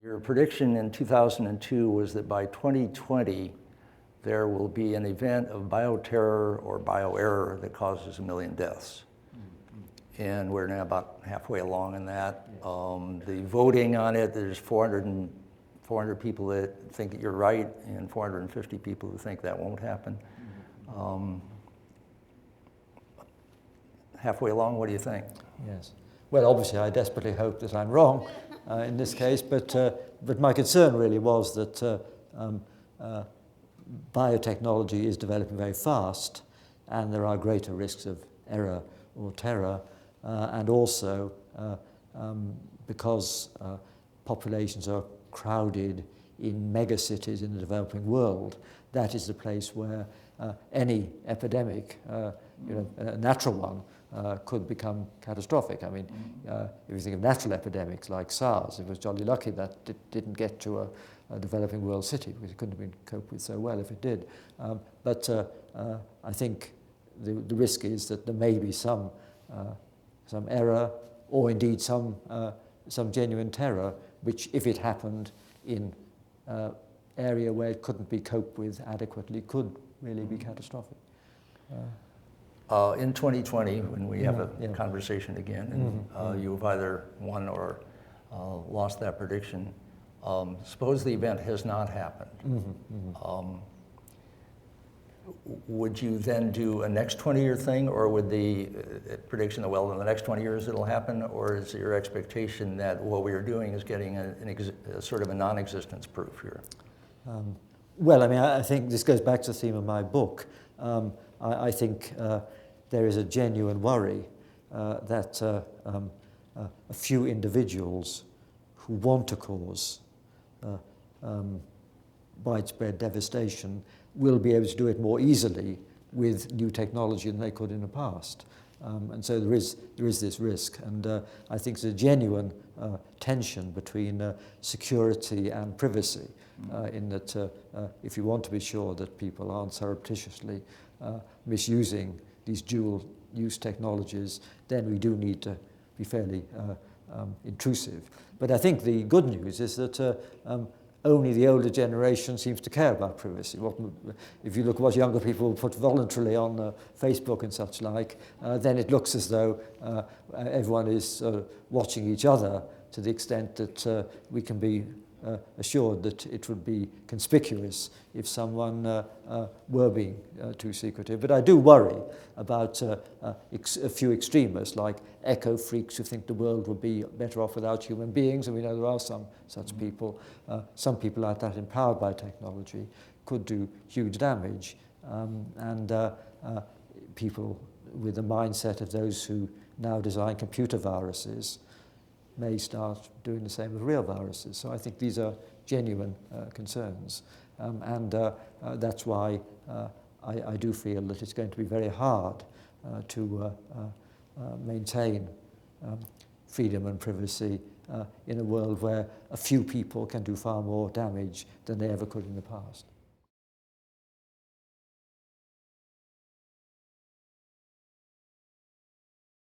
Your prediction in 2002 was that by 2020, there will be an event of bioterror or bioerror that causes 1 million deaths. And we're now about halfway along in that. The voting on it, there's 400 people that think that you're right and 450 people who think that won't happen. Halfway along, what do you think? Yes. Well, obviously, I desperately hope that I'm wrong in this case, but my concern really was that biotechnology is developing very fast, and there are greater risks of error or terror, and also because populations are crowded in megacities in the developing world, that is the place where any epidemic, a natural one, could become catastrophic. I mean, if you think of natural epidemics like SARS, it was jolly lucky that it didn't get to a developing world city, because it couldn't have been coped with so well if it did. But I think the risk is that there may be some error, or indeed some genuine terror, which, if it happened in an area where it couldn't be coped with adequately, could really be catastrophic. In 2020, when we have a conversation again, and you've either won or lost that prediction, suppose the event has not happened. Would you then do a next 20-year thing, or would the prediction that, well, in the next 20 years it'll happen, or is it your expectation that what we are doing is getting a sort of a non-existence proof here? Well, I mean, I think this goes back to the theme of my book. I think there is a genuine worry that a few individuals who want to cause widespread devastation will be able to do it more easily with new technology than they could in the past. And so there is this risk. And I think there's a genuine tension between security and privacy, in that if you want to be sure that people aren't surreptitiously misusing these dual-use technologies, then we do need to be fairly intrusive. But I think the good news is that only the older generation seems to care about privacy. If you look at what younger people put voluntarily on Facebook and such like, then it looks as though everyone is watching each other to the extent that we can be assured that it would be conspicuous if someone were being too secretive. But I do worry about a few extremists, like eco freaks who think the world would be better off without human beings, and we know there are some such people. Some people like that, empowered by technology, could do huge damage, and people with the mindset of those who now design computer viruses may start doing the same with real viruses. So I think these are genuine concerns. And that's why I do feel that it's going to be very hard to maintain freedom and privacy in a world where a few people can do far more damage than they ever could in the past.